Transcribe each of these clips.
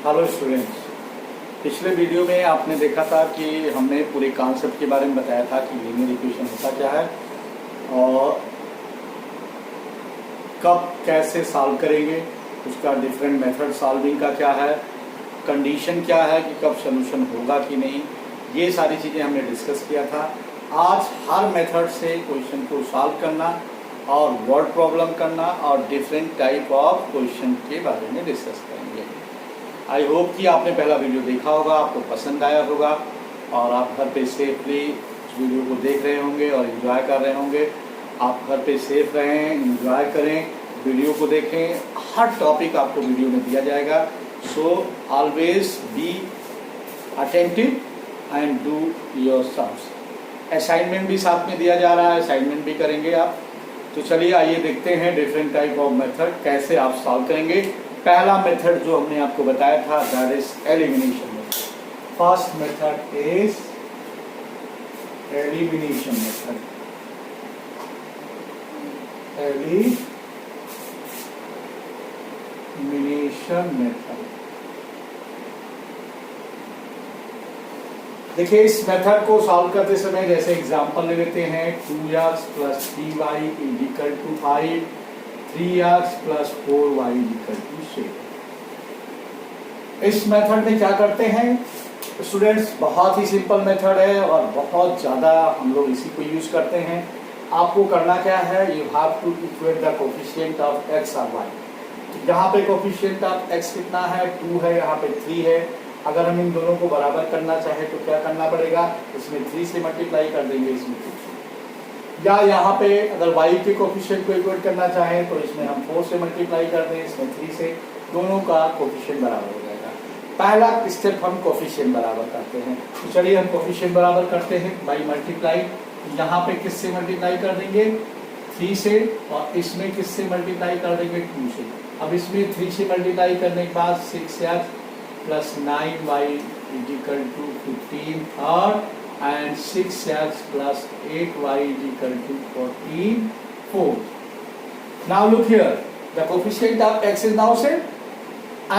Hello students, पिछले video में आपने देखा था कि हमने पूरे कॉन्सेप्ट के बारे में बताया था कि लीनियर इक्वेशन होता क्या है और कब कैसे सॉल्व करेंगे, उसका डिफरेंट मेथड सॉल्विंग का क्या है, कंडीशन क्या है कि कब सॉल्यूशन होगा कि नहीं, ये सारी चीज़ें हमने डिस्कस किया था। आज हर मेथड से क्वेश्चन को सॉल्व करना और वर्ड प्रॉब्लम करना और डिफरेंट टाइप ऑफ क्वेश्चन के बारे में डिस्कस करेंगे। आई होप कि आपने पहला वीडियो देखा होगा, आपको पसंद आया होगा और आप घर पे सेफली इस वीडियो को देख रहे होंगे और एंजॉय कर रहे होंगे। आप घर पे सेफ रहें, एंजॉय करें, वीडियो को देखें, हर टॉपिक आपको वीडियो में दिया जाएगा। So always be attentive and do your sums. Assignment भी साथ में दिया जा रहा है, असाइनमेंट भी करेंगे आप। तो चलिए आइए देखते हैं डिफरेंट टाइप ऑफ मेथड कैसे आप सॉल्व करेंगे। पहला मेथड जो हमने आपको बताया था that is elimination method. First method is elimination method. Elimination method. देखिए इस मेथड को सॉल्व करते समय जैसे एग्जांपल ले लेते हैं 2x + 3y = 5, 3x + 4y = 6। इस मेथड में क्या करते हैं स्टूडेंट्स, बहुत ही सिंपल मेथड है और बहुत ज़्यादा हम लोग इसी को यूज करते हैं। आपको करना क्या है, you have to equate the coefficient of x और y। यहाँ पे कोफिशिएंट ऑफ x कितना है, 2 है, यहाँ पे 3 है। अगर हम इन दोनों को बराबर करना चाहें तो क्या करना पड़ेगा, इसमें 3 से मल्टीप्लाई कर देंगे, इसमें 2 से। या यहाँ पे अगर y के कोफिशिएंट को इक्वेट करना चाहें तो इसमें हम 4 से मल्टीप्लाई कर दें, इसमें 3 से। दोनों का कोफिशिएंट बराबर हो जाएगा। पहला स्टेप हम कोफिशिएंट बराबर करते हैं। तो चलिए हम कोफिशिएंट बराबर करते हैं बाई मल्टीप्लाई। यहाँ पे किससे मल्टीप्लाई कर देंगे, 3 से, और इसमें किससे मल्टीप्लाई कर देंगे, 2 से। अब इसमें 3 से मल्टीप्लाई करने के बाद 6x + 9y = 15 third and 6x + 8y = 14 fourth. Now look here, the coefficient of x is now same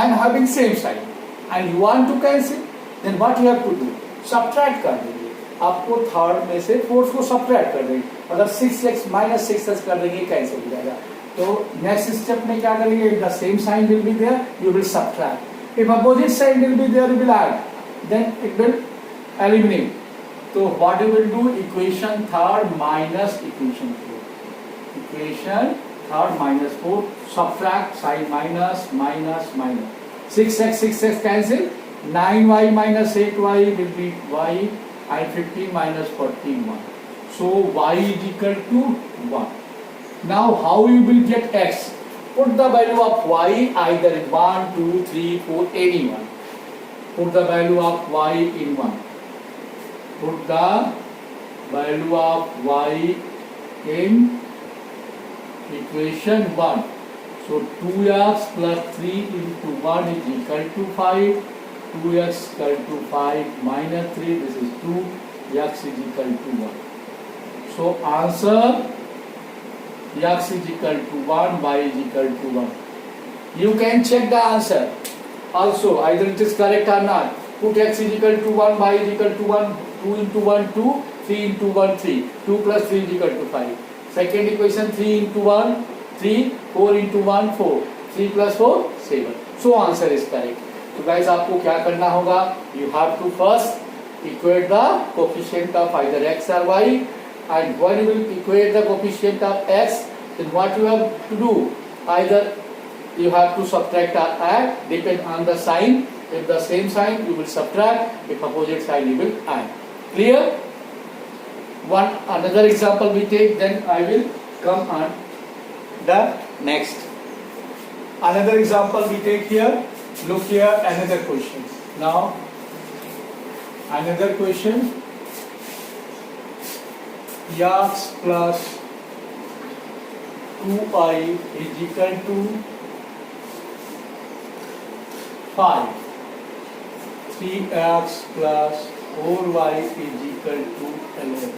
and having same sign and you want to cancel, then what you have to do, subtract कर देंगे। आपको third में से fourth को subtract कर देंगे। अगर 6x - 6x कर देंगे कैंसिल हो जाएगा। तो नेक्स्ट स्टेप में क्या करेंगे, the same sign will be there, you will subtract. If opposite sign will be there, you will add, then it will eliminate. So what you will do, equation third minus equation fourth. Equation third minus fourth, subtract, sign minus, minus, minus. 6x cancel, 9y - 8y will be y and 15 - 14 1. So y = 1. Now how you will get x? Put the value of y either in 1, 2, 3, 4, any one. Put the value of y in 1. Put the value of y in equation 1. So 2x + 3 × 1 = 5. 2x = 5 - 3, this is 2. X = 1. So answer, x = 1, y = 1. You can check the answer also, either it is correct or not. Put x = 1, y = 1, 2 × 1 2, 3 × 1 3, 2 + 3 = 5. Second equation 3 × 1 3, 4 × 1 4, 3 + 4 7. So answer is correct. तो guys आपको क्या करना होगा, you have to first equate the coefficient of either x or y. And when you will equate the coefficient of x, then what you have to do, either you have to subtract or add, depend on the sign. If the same sign, you will subtract. If opposite sign, you will add. Clear? Another example we take, then I will come on the next. Another example we take here. Look here, another question. Now another question. x + 2y = 5. 3x + 4y = 11.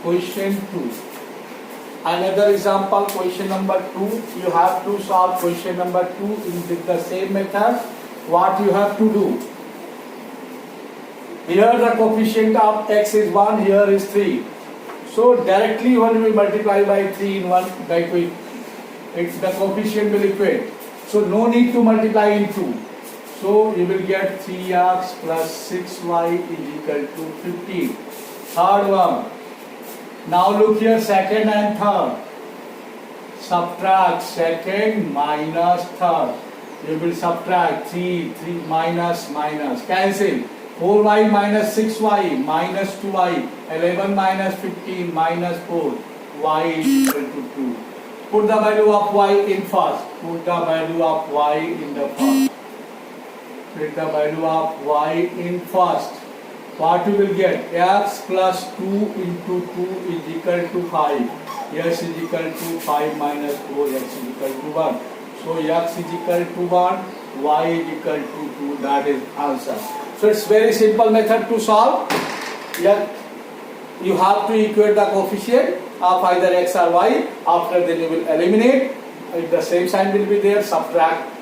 Question 2. Another example, question number 2. You have to solve question number 2 in the same method. What you have to do? Here the coefficient of x is 1, here is 3. So directly when we multiply by 3 in one it's the coefficient will equate. So no need to multiply in 2. So you will get 3x plus 6y is equal to 15. Third one. Now look here, second and third. Subtract second minus third. You will subtract 3 minus, cancel. 4y minus 6y minus 2y. 11 minus 15 minus 4. Y is equal to 2. Put the value of y in first. Put the value of y in the first. Put the value of y in first. What you will get? X plus 2 into 2 is equal to 5. X is equal to 5 minus 4. X is equal to 1. So x is equal to 1. Y is equal to 2. That is answer. So it's very simple method to solve. You have to equate the coefficient of either x or y. After then you will eliminate. If the same sign will be there, subtract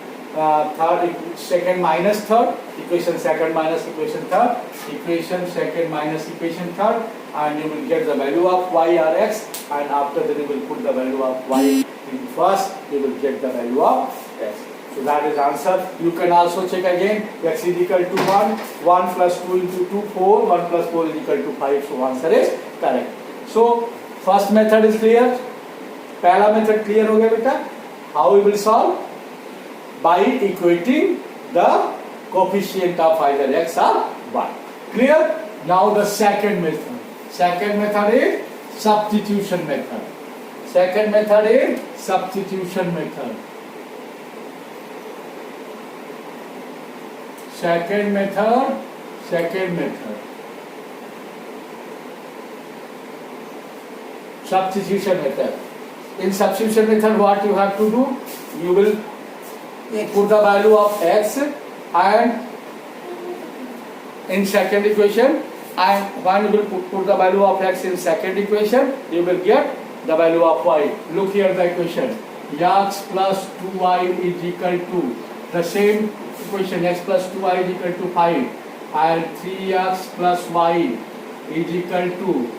second minus third, equation second minus equation third, equation second minus equation third, and you will get the value of y or x, and after that you will put the value of y in first, you will get the value of x. So that is answer. You can also check again. X is equal to 1, 1 plus 2 into 2, 4, 1 plus 4 is equal to 5, so answer is correct. So first method is clear. पहला method clear हो गया बेटा. How we will solve? By equating the coefficient of either x or y. Clear? Now the second method. Second method is substitution method. Second method is substitution method. Second method. Substitution method. In substitution method, what you have to do? You will put the value of x and in second equation, and when you will put the value of x in second equation, you will get the value of y. Look here the equation. X plus 2y is equal to the same equation, x plus 2y is equal to 5, and 3x plus y is equal to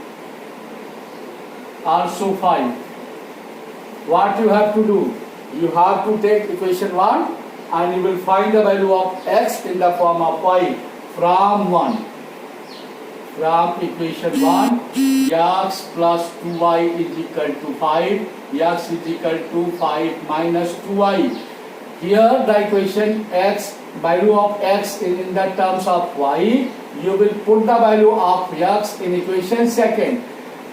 also 5. What you have to do? You have to take equation 1 and you will find the value of x in the form of y from 1. From equation 1, x plus 2y is equal to 5, x is equal to 5 minus 2y. Here the equation x, value of x in the terms of y, you will put the value of x in equation second.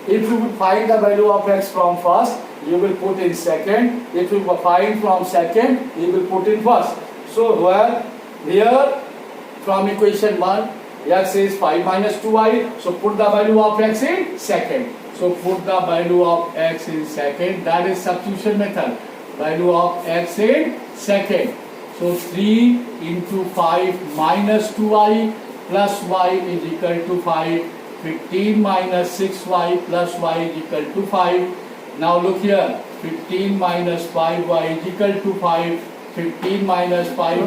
If you will find the value of x from first, you will put in second. If you find from second, you will put in first. So here from equation 1, x is 5 minus 2y. So put the value of x in second. So put the value of x in second. That is substitution method. Value of x in second. So 3 into 5 minus 2y plus y is equal to 5. 15 minus 6y plus y is equal to 5. Now look here, 15 minus 5y is equal to 5, 15 minus 5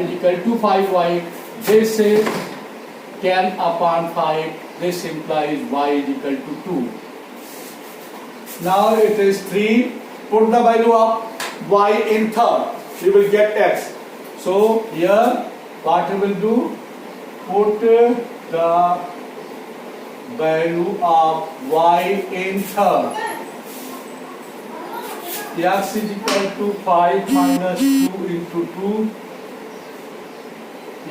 is equal to 5y. This is 10 upon 5, this implies y is equal to 2. Now it is 3, put the value of y in third, you will get x. So here what you will do, put the value of y in third. X is equal to 5 minus 2 into 2.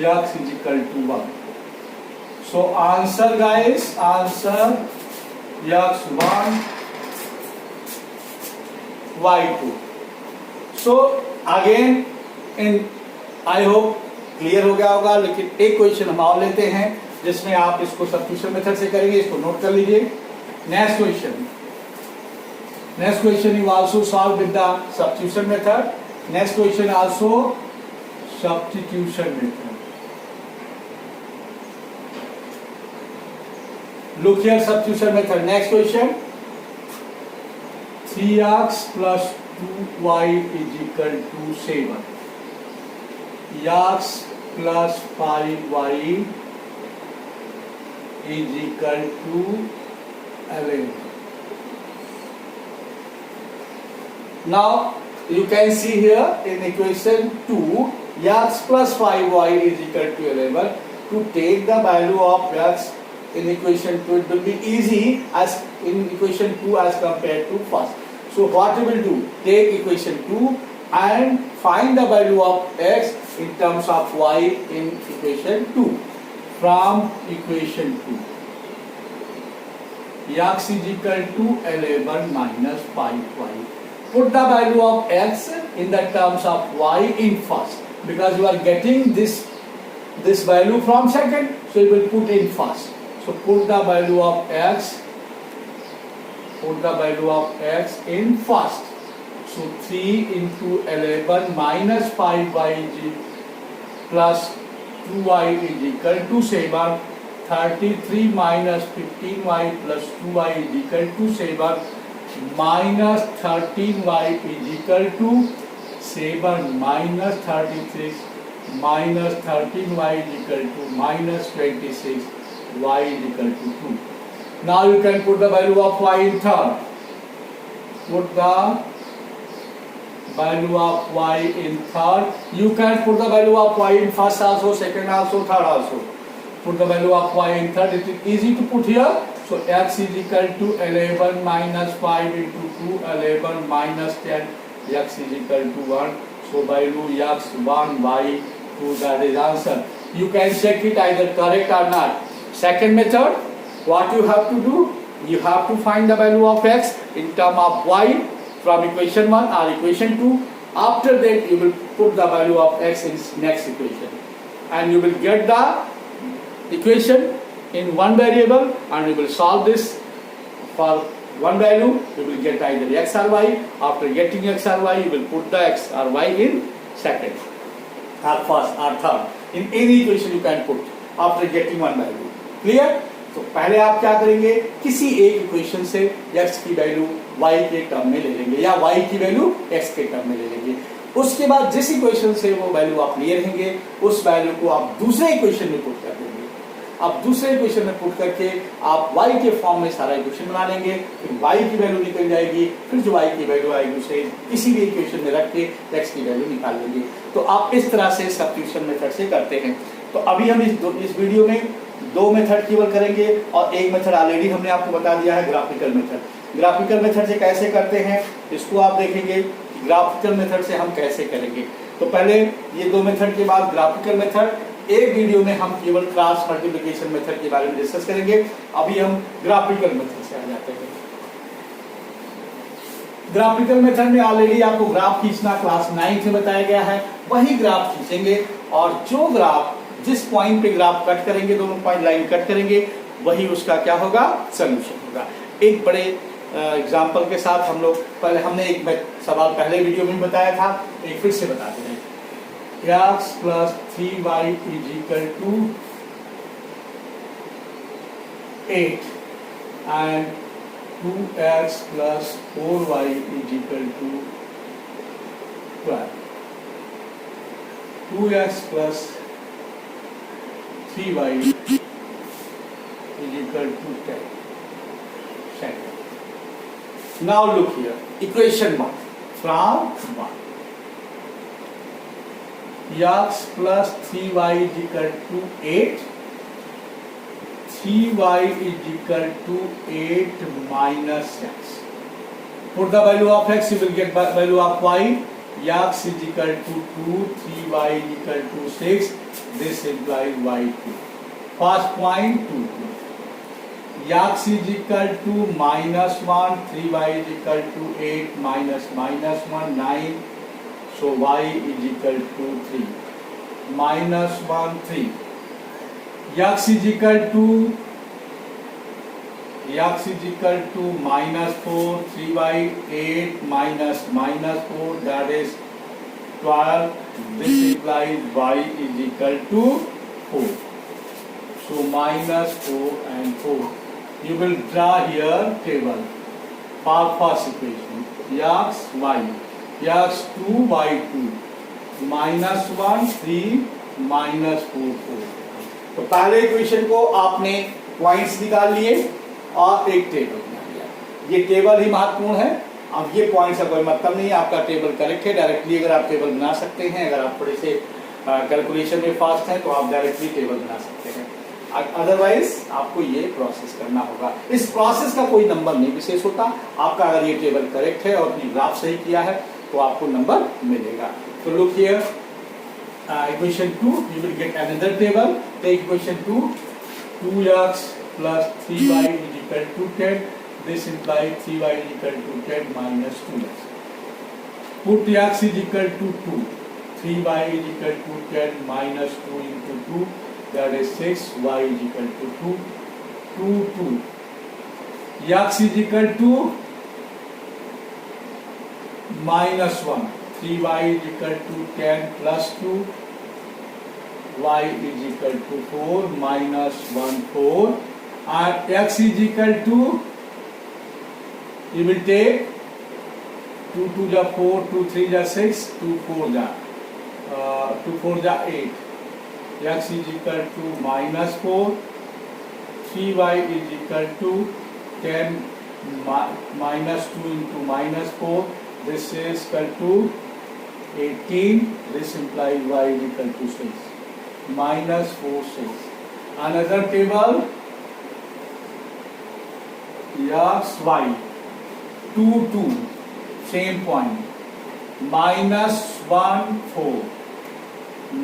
X is equal to 1. So answer guys, answer x1, y2. So again in I hope clear हो गया होगा, लेकिन एक question हम और लेते हैं जिसमें आप इसको सब्स्टिट्यूशन मेथड से करेंगे, इसको नोट कर लीजिए. Next question you also solve with the substitution method. Next question also substitution method. Look here, substitution method. Next question. 3x plus 2y is equal to 7. X plus 5y is equal to 11. Now you can see here in equation 2, x plus 5y is equal to 11. To take the value of x in equation 2, it will be easy as in equation 2 as compared to first. So what we will do, take equation 2 and find the value of x in terms of y in equation 2. From equation 2, x is equal to 11 minus 5y. Put the value of x in the terms of y in first, because you are getting this value from second, so you will put in first. So put the value of x in first. So 3 into 11 minus 5y plus 2y is equal to 7. 33 minus 15y plus 2y is equal to 7. Minus 13y is equal to 7. Minus 36 minus 13y is equal to minus 26. Y is equal to 2. Now you can put the value of y in third. Put the value of y in third. You can put the value of y in first also, second also, third also. Put the value of y in third. It is easy to put here. So x is equal to 11 minus 5 into 2, 11 minus 10, x is equal to 1. So value x 1, y 2, that is answer. You can check it either correct or not. Second method, what you have to do, you have to find the value of x in term of y from equation 1 or equation 2. After that you will put the value of x in next equation, and you will get the equation in one variable, and you will solve this for one value. You will get either x or y. After getting x or y, you will put the x or y in second or first or third. In any equation you can put after getting one value. Clear? तो पहले आप क्या करेंगे, किसी एक equation से x की value y के टर्म में ले लेंगे या y की वैल्यू x के टर्म में ले लेंगे. उसके बाद जिस इक्वेशन से वो वैल्यू आप लिए रहेंगे, उस वैल्यू को आप दूसरे इक्वेशन में पुट कर देंगे. अब दूसरे इक्वेशन में पुट करके आप y के फॉर्म में सारा इक्वेशन बना लेंगे. फिर y की वैल्यू निकल जाएगी. फिर जो y की वैल्यू आएगी उसे किसी भी इक्वेशन में रख के x की वैल्यू निकाल लेंगे. तो आप इस तरह से सब्स्टिट्यूशन मेथड से करते हैं. तो अभी हम इस वीडियो में दो मेथड केवल करेंगे, और एक मेथड ऑलरेडी हमने आपको बता दिया है, ग्राफिकल मेथड. ग्राफिकल मेथड से कैसे करते हैं इसको आप देखेंगे. ग्राफिकल मेथड से हम कैसे करेंगे, तो पहले ये दो मेथड के बाद ग्राफिकल मेथड एक वीडियो में हम केवल क्रॉस मल्टीप्लिकेशन मेथड के बारे में डिस्कस करेंगे. अभी हम ग्राफिकल मेथड से आ जाते हैं. ग्राफिकल मेथड में ऑलरेडी आपको ग्राफ खींचना क्लास 9 में बताया गया है. वही ग्राफ खींचेंगे, और जो ग्राफ जिस पॉइंट पे ग्राफ कट करेंगे, दोनों पॉइंट लाइन कट करेंगे, वही उसका क्या होगा, सोल्यूशन होगा. एक बड़े एग्जांपल के साथ हम लोग पहले हमने एक सवाल पहले वीडियो में बताया था, एक फिर से बताते हैं. x plus 3y is equal to 8 and 2x plus 4y is equal to 12. 2x plus 3y is equal to 10. Now look here, equation 1 from 1. X plus 3y is equal to 8. 3y is equal to 8 minus x. Put the value of x, you will get value of y. X is equal to 2, 3y is equal to 6. This implies y2. First point 2. X is equal to minus 1, 3y is equal to 8 minus 1, 9. So y is equal to 3. Minus 1, 3. X is equal to minus 4, 3y, 8 minus 4, that is 12. This implies y is equal to 4. So minus 4 and 4. You will draw here table. First equation x y x2 y2 -1 3 -4 4। तो पहले equation को आपने points निकाल लिए और एक table बना लिया। ये टेबल ही महत्वपूर्ण है। अब ये पॉइंट्स का कोई मतलब नहीं है, आपका टेबल करेक्ट है। डायरेक्टली अगर आप टेबल बना सकते हैं, अगर आप थोड़े से कैलकुलेशन में फास्ट हैं तो आप डायरेक्टली टेबल बना सकते हैं। अदरवाइज आपको ये प्रोसेस करना होगा। इस प्रोसेस का कोई नंबर नहीं विशेष होता। आपका अगर ये टेबल करेक्ट है और अपनी ग्राफ सही किया है तो आपको नंबर मिलेगा। तो look here, equation 2 you will get another table. Take equation 2, 2x plus 3y is equal to 10. This implies 3y is equal to 10 minus 2x. Put x is equal to 2, 3y is equal to 10 minus 2 into 2, that is 6, y is equal to 2, 2, 2. x is equal to minus 1, 3y is equal to 10 plus 2, y is equal to 4 minus 1 4, and x is equal to, you will take 2 2 ja 4, 2 3 ja 6, 2 4 ja 8, x is equal to minus 4, 3y is equal to 10 minus 2 into minus 4, this is equal to 18, this implies y is equal to 6, minus 4 6. Another table, x y 2 2, same point, minus 1 4,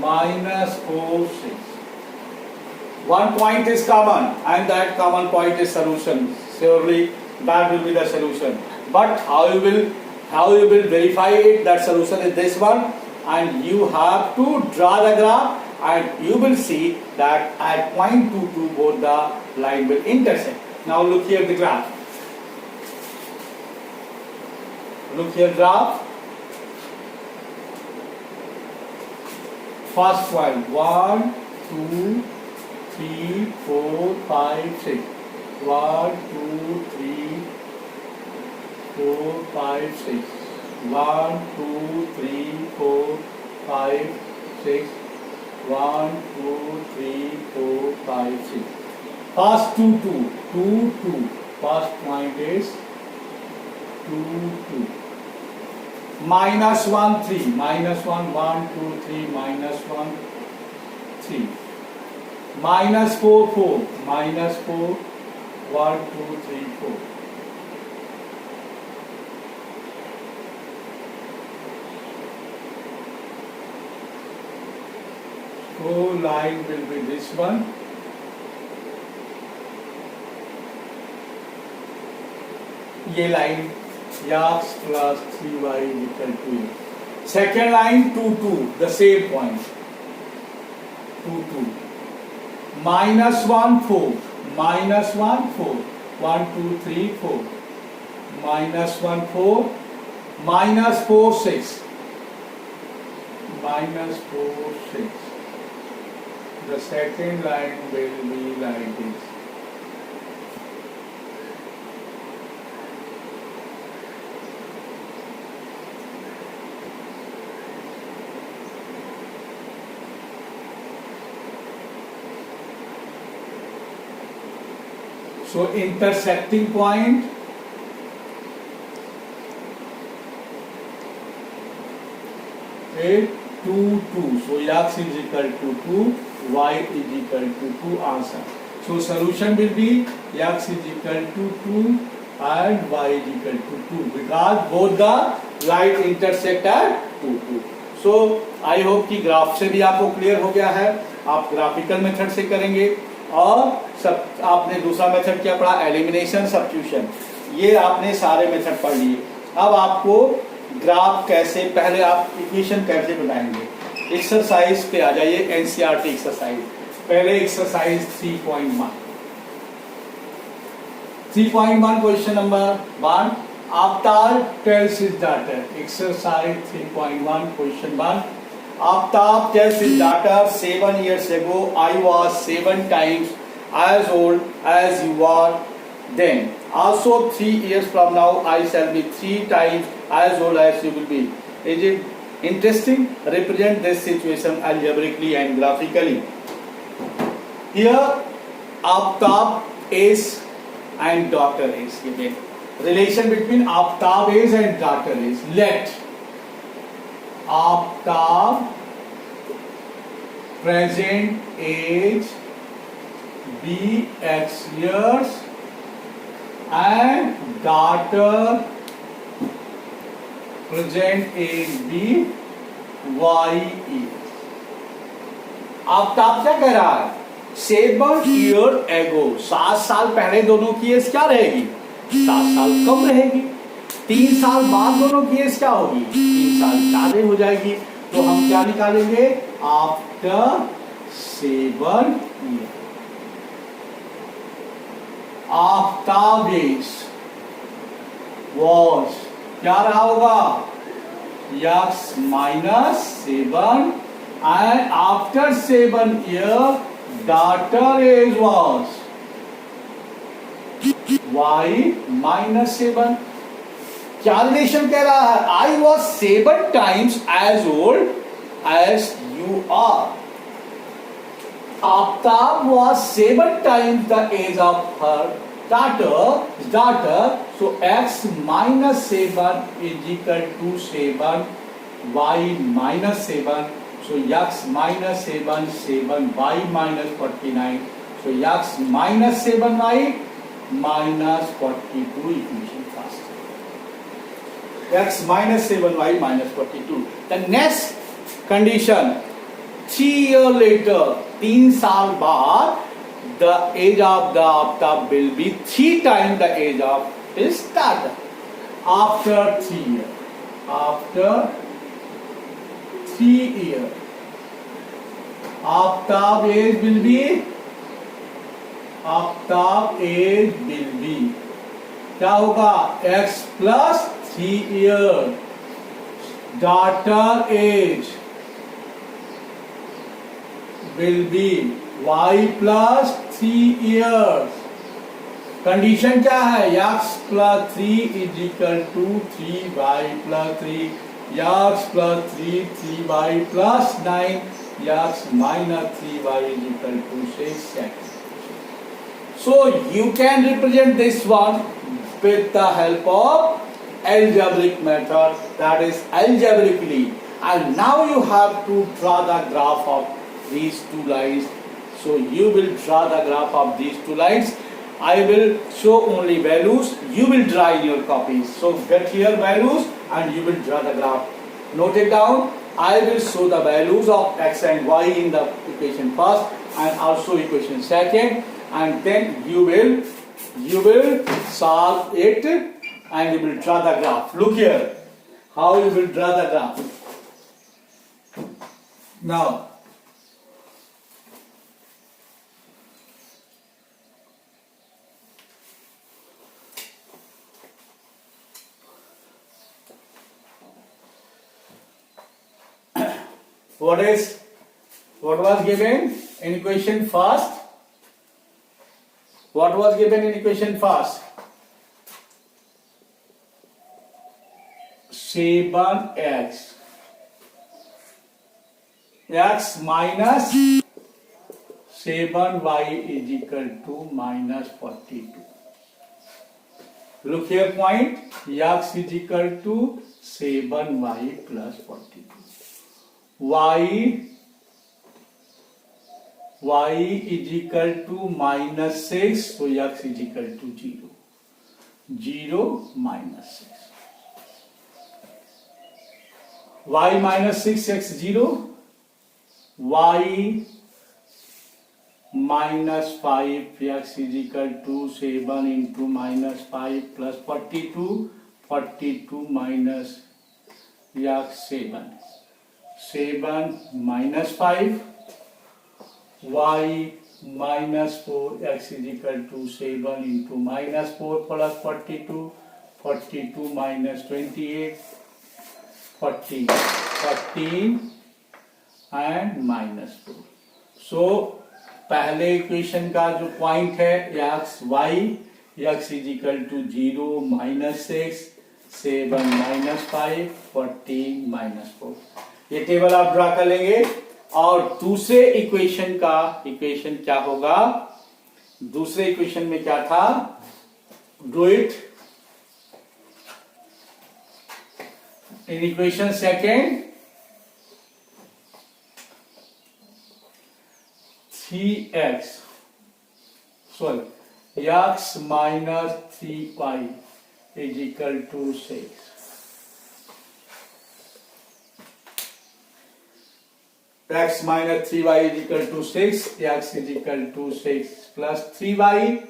minus 4 6. One point is common and that common point is solution. Surely that will be the solution. But how you will verify it that solution is this one, and you have to draw the graph and you will see that at point 2 2 both the line will intersect. Now look here the graph. Look here graph. First point 1 2 3 4 5 6. 1 2 3 4 5 6. 1 2 3 4 5 6. 1 2 3 4 5 6. First 2 2 2 2. First point is 2 2. Minus 1 3. Minus 1 1 2 3 minus 1 3. Minus 4 4. Minus 4 1 2 3 4. So line will be this one. ये line x plus 3y is equal to a. Second line 2 2, the same point. 2 2. Minus 1 4. Minus 1 4. 1 2 3 4. Minus 1 4. Minus 4 6. Minus 4 6. The second line will be like this. So intersecting point is 2 2. So x is equal to 2, y is equal to 2. Answer. So solution will be x is equal to 2 and y is equal to 2 because both the line intersect at 2 2. So I hope कि graph से भी आपको clear हो गया है। आप graphical method से करेंगे और सब आपने दूसरा मेथड क्या पढ़ा, एलिमिनेशन सब्स्टिट्यूशन। ये आपने सारे मेथड पढ़ लिए। अब आपको ग्राफ कैसे, पहले आप इक्वेशन कैसे बनाएंगे, एक्सरसाइज पे आ जाइए। एनसीईआरटी एक्सरसाइज, पहले exercise 3.1 question number 1। Aftab tells his daughter, exercise 3.1 question 1। Aftab tells his daughter, 7 years ago I was 7 times as old as you are then also 3 years from now I shall be 3 times as old as you will be. Is it interesting? Represent this situation algebraically and graphically. Here Aftab is and daughter is given. Relation between Aftab is and daughter is. Let Aftab present age be X years and daughter present age be Y years. Aftab क्या कह रहा है? 7 years ago, 7 साल पहले दोनों की as क्या रहेगी? 7 साल कम रहेगी. 3 साल बाद दोनों की एज क्या होगी? 3 साल ज्यादा हो जाएगी. तो हम क्या निकालेंगे? After 7 years. Aftab age was क्या रहा होगा? X minus 7 and after 7 years daughter age was Y minus 7. क्या रिलेशन कह रहा है? I was 7 times as old as you are. Aftab was 7 times the age of her daughter. So X minus 7 is equal to 7 Y minus 7. So X minus 7 Y minus 49. So X minus 7 Y minus 42 equation first. X minus 7 Y minus 42. The next condition, 3 years later, 3 साल बाद, the age of the Aftab will be 3 times the age of his daughter. After 3 years, after 3 years, Aftab age will be क्या होगा? X plus 3 years. Daughter age will be Y plus 3 years. Condition क्या है? X plus 3 is equal to 3Y plus 3. X plus 3 3Y plus 9. X minus 3Y is equal to 6. So you can represent this one with the help of algebraic method, that is algebraically. And now you have to draw the graph of these two lines. So you will draw the graph of these two lines. I will show only values. You will draw in your copies. So get here values and you will draw the graph. Note it down. I will show the values of X and Y in the equation first and also equation second, and then you will solve it and you will draw the graph. Look here how you will draw the graph. Now what was given in equation first? What was given in equation first? 7x. X minus 7y is equal to minus 42. Look here point. X is equal to 7y plus 42. Y is equal to minus 6, so X is equal to 0. 0 minus 6. Y minus 6, X 0. Y minus 5, X is equal to 7 into minus 5 plus 42. 42 minus X 7. 7 minus 5. Y minus 4, X is equal to 7 into minus 4 plus 42. 42 minus 28. 14 and minus 4. So पहले equation का जो point है x y, x is equal to 0 minus 6, 7 minus 5, 14 minus 4. ये table आप draw कर लेंगे और दूसरे इक्वेशन का इक्वेशन क्या होगा, दूसरे इक्वेशन में क्या था, do it in equation second 3x x minus 3y is equal to 6. X minus 3y is equal to 6, x is equal to 6 plus 3y,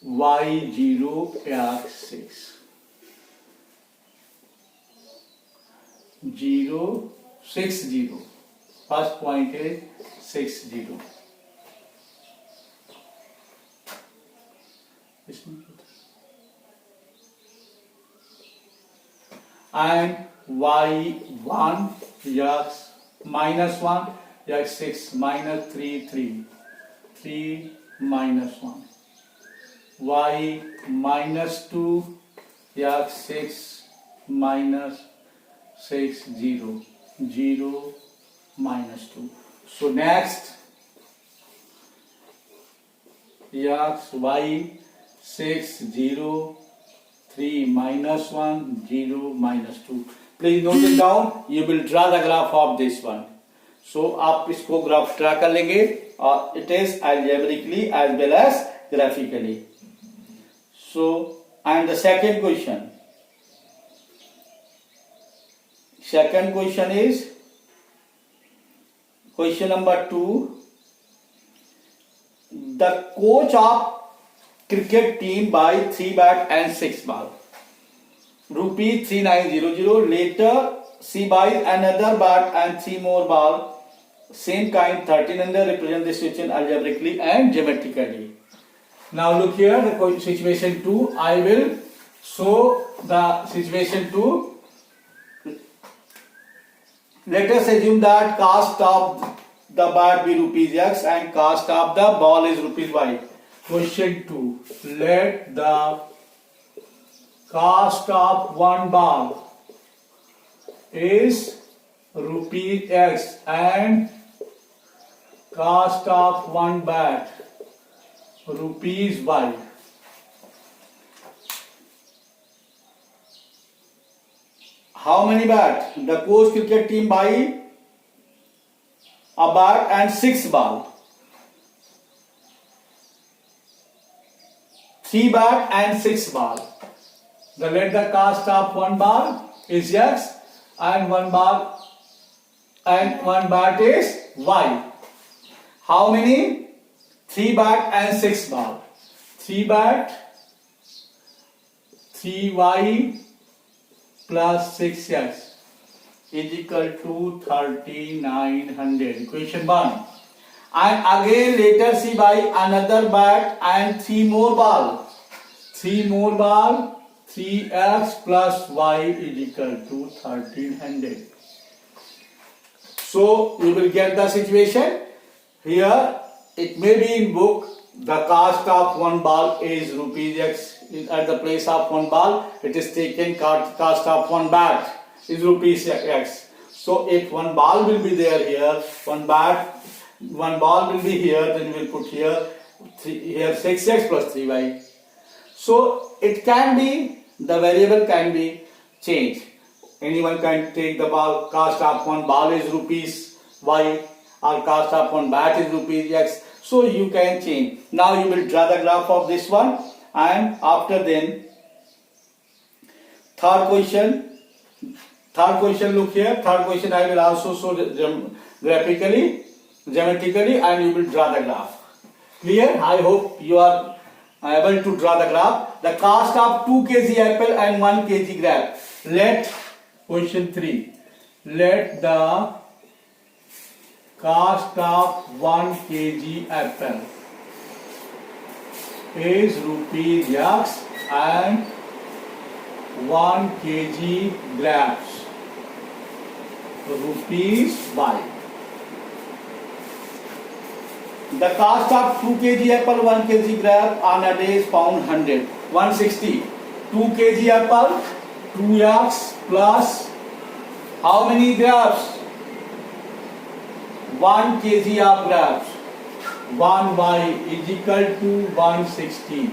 y 0, x 6. 0, 6, 0. First point is 6, 0. And y1 x minus 1 x 6 minus 3 3 3 minus 1 y minus 2 x 6 minus 6 0 0 minus 2. So next x y 6 0 3 minus 1 0 minus 2. Please note it down. You will draw the graph of this one. So आप इसको graph draw कर लेंगे और it is algebraically as well as graphically. So and the second question. Second question is question number 2. The coach of cricket team buy 3 bat and 6 ball. Rupees 3900. Later she buys another bat and 3 more ball. Same kind 1300. Represent the situation algebraically and geometrically. Now look here, the situation 2. I will show the situation 2. Let us assume that cost of the bat be rupees x and cost of the ball is rupees y. Question 2. Let the cost of one ball is rupees x and cost of one bat rupees y. How many bat? The coach cricket team buy a bat and 6 ball. 3 bat and 6 ball. The let the cost of one ball is x and one ball and one bat is y. How many? 3 bat and 6 ball. 3 bat, 3y plus 6x is equal to 3900. Equation 1. And again later she buy another bat and 3 more ball. 3 more ball, 3x plus y is equal to 1300. So you will get the situation. Here it may be in book the cost of one ball is rupees x. At the place of one ball it is taken cost of one bat is rupees x. So if one ball will be there here, one ball will be here, then we will put here 6x plus 3y. So it can be, the variable can be changed. Anyone can take the ball, cost of one ball is rupees y or cost of one bat is rupees x. So you can change. Now you will draw the graph of this one, and after then third question look here. Third question I will also show graphically, geometrically, and you will draw the graph. Clear? I hope you are able to draw the graph. The cost of 2 kg apple and 1 kg grape. Let question 3. Let the cost of 1 kg apple is rupees x and 1 kg grapes rupees y. The cost of 2 kg apple, 1 kg grape on a day is pound 100, 160. 2 kg apple, 2x plus how many grapes? 1 kg of grapes. 1y is equal to 160.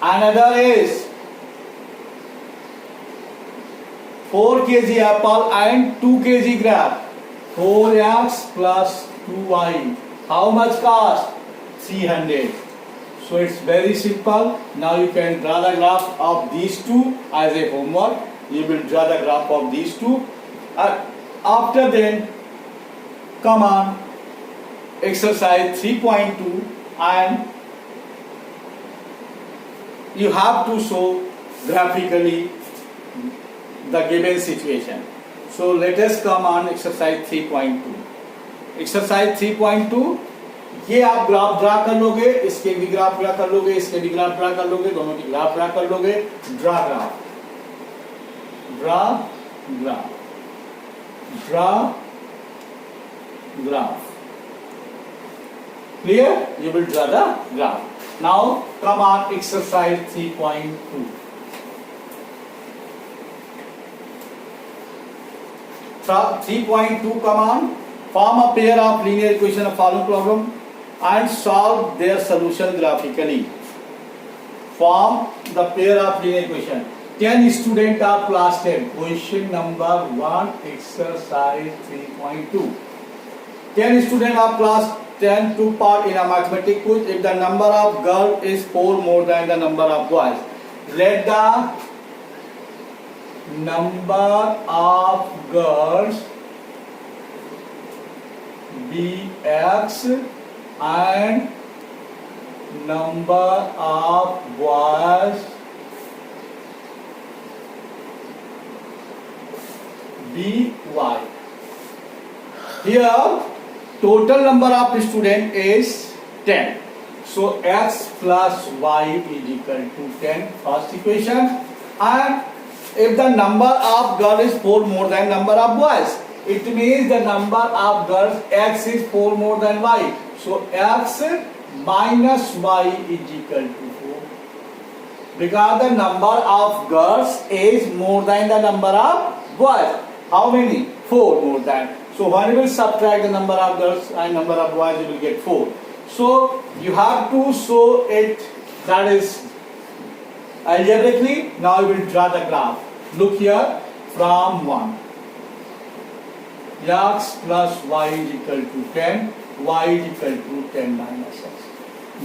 Another is 4 kg apple and 2 kg grape. 4x plus 2y. How much cost? 300. So it's very simple. Now you can draw the graph of these two as a homework. You will draw the graph of these two. After then, come on, exercise 3.2, and you have to show graphically the given situation. So let us come on exercise 3.2. Exercise 3.2, ये आप graph draw कर लोगे, इसके भी graph draw कर लोगे, इसके भी ग्राफ ड्रा कर लोगे, दोनों की ग्राफ ड्रा कर लोगे. Draw graph, draw graph, draw graph. Clear? You will draw the graph. Now come on exercise 3.2. 3.2, come on. Form a pair of linear equation of following problem and solve their solution graphically. Form the pair of linear equation. 10 students of class 10. Question number 1, exercise 3.2. 10 students of class 10 took part in a mathematics quiz. If the number of girls is 4 more than the number of boys, let the number of girls be x and number of boys be y. Here total number of students is 10. So x plus y is equal to 10, first equation. And if the number of girls is 4 more than number of boys, it means the number of girls x is 4 more than y. So x minus y is equal to 4. Because the number of girls is more than the number of boys. How many? 4 more than. So when you will subtract the number of girls and number of boys, you will get 4. So you have to show it, that is algebraically. Now you will draw the graph. Look here, from 1. X plus y is equal to 10, y is equal to 10 minus x.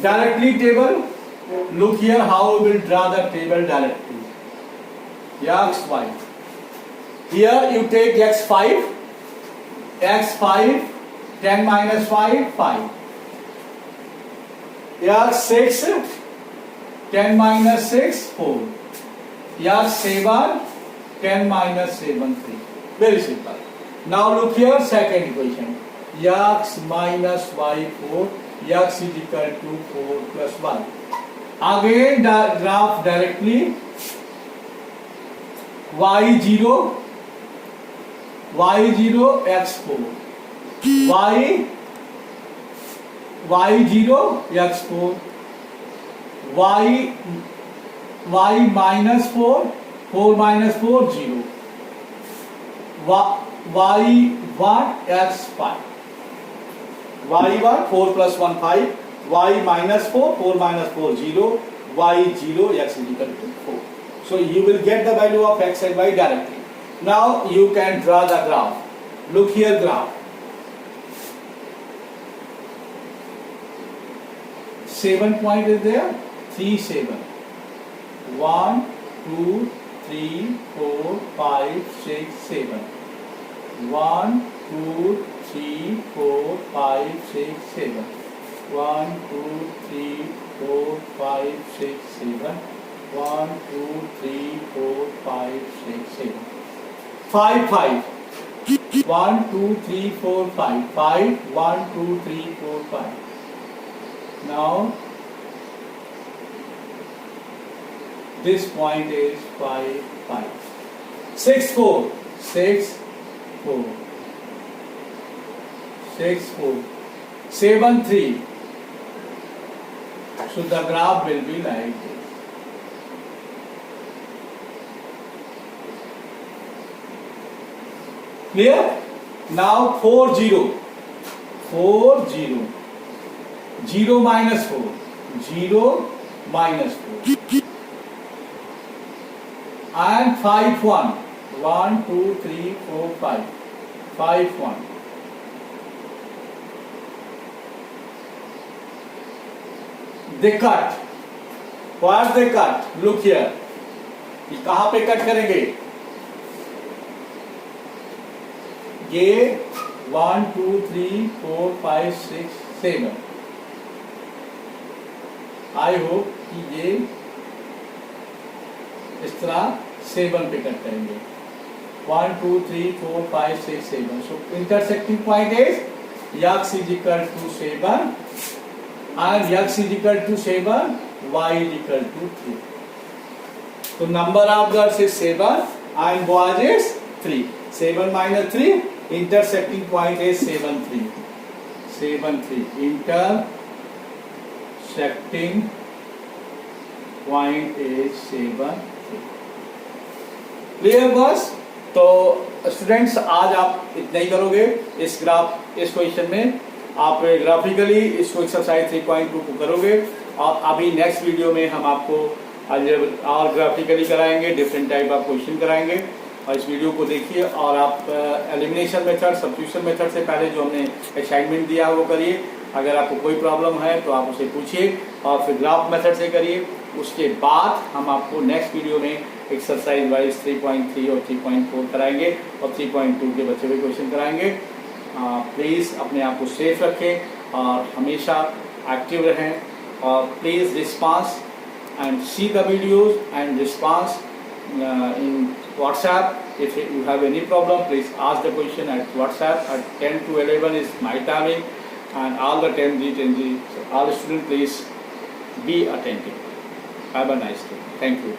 Directly table, look here how we will draw the table directly. X, y. Here you take x5, x5, 10 minus 5, 5. x6, 10 minus 6, 4. x7, 10 minus 7, 3. Very simple. Now look here, second equation. X minus y4, x is equal to 4 plus 1. Again graph directly. y0, y0, x4. y0, x4. y minus 4, 4 minus 4, 0. y1, x5. y1, 4 plus 1, 5. y minus 4, 4 minus 4, 0. y0, x is equal to 4. So you will get the value of x and y directly. Now you can draw the graph. Look here, graph. 7 point is there. 3, 7. 1, 2, 3, 4, 5, 6, 7. 1, 2, 3, 4, 5, 6, 7. 1, 2, 3, 4, 5, 6, 7. 1, 2, 3, 4, 5, 6, 7. 5, 5. 1, 2, 3, 4, 5. 5, 1, 2, 3, 4, 5. Now this point is 5, 5. 6, 4. 6, 4. 6, 4. 7, 3. So the graph will be like this. Clear? Now 4 0 0 minus 4 0 minus 4 and 5 1 1 2 3 4 5 5 1. They cut. Where they cut? Look here. ये कहाँ पे cut करेंगे? ये 1 2 3 4 5 6 7. I hope कि ये इस तरह 7 पे कट करेंगे. 1 2 3 4 5 6 7. So intersecting point is x is equal to 7 and x is equal to 7, y is equal to 3. So number of girls is 7 and boys is 3. 7 minus 3, intersecting point is 7 3. 7 3. Intersecting point is 7 3. Clear boys? तो students आज आप इतना ही करोगे इस question में. आप graphically इसको exercise 3.2 को करोगे और अभी नेक्स्ट वीडियो में हम आपको और ग्राफिकली कराएंगे, डिफरेंट टाइप ऑफ क्वेश्चन कराएंगे. और इस वीडियो को देखिए और आप एलिमिनेशन मेथड, सब्स्टिट्यूशन मेथड से पहले जो हमने असाइनमेंट दिया है वो करिए. अगर आपको कोई प्रॉब्लम है तो आप उसे पूछिए और फिर ग्राफ मेथड से करिए. उसके बाद हम आपको नेक्स्ट वीडियो में एक्सरसाइज वाइज 3.3 और 3.4 कराएंगे और 3.2 के बचे हुए क्वेश्चन कराएंगे. प्लीज़ अपने आप को सेफ रखें और हमेशा एक्टिव रहें और please response and see the videos and response in WhatsApp. If you have any problem, please ask the question at WhatsApp at 10 to 11 is my timing, and all the 10G, all the students please be attentive. Have a nice day. Thank you.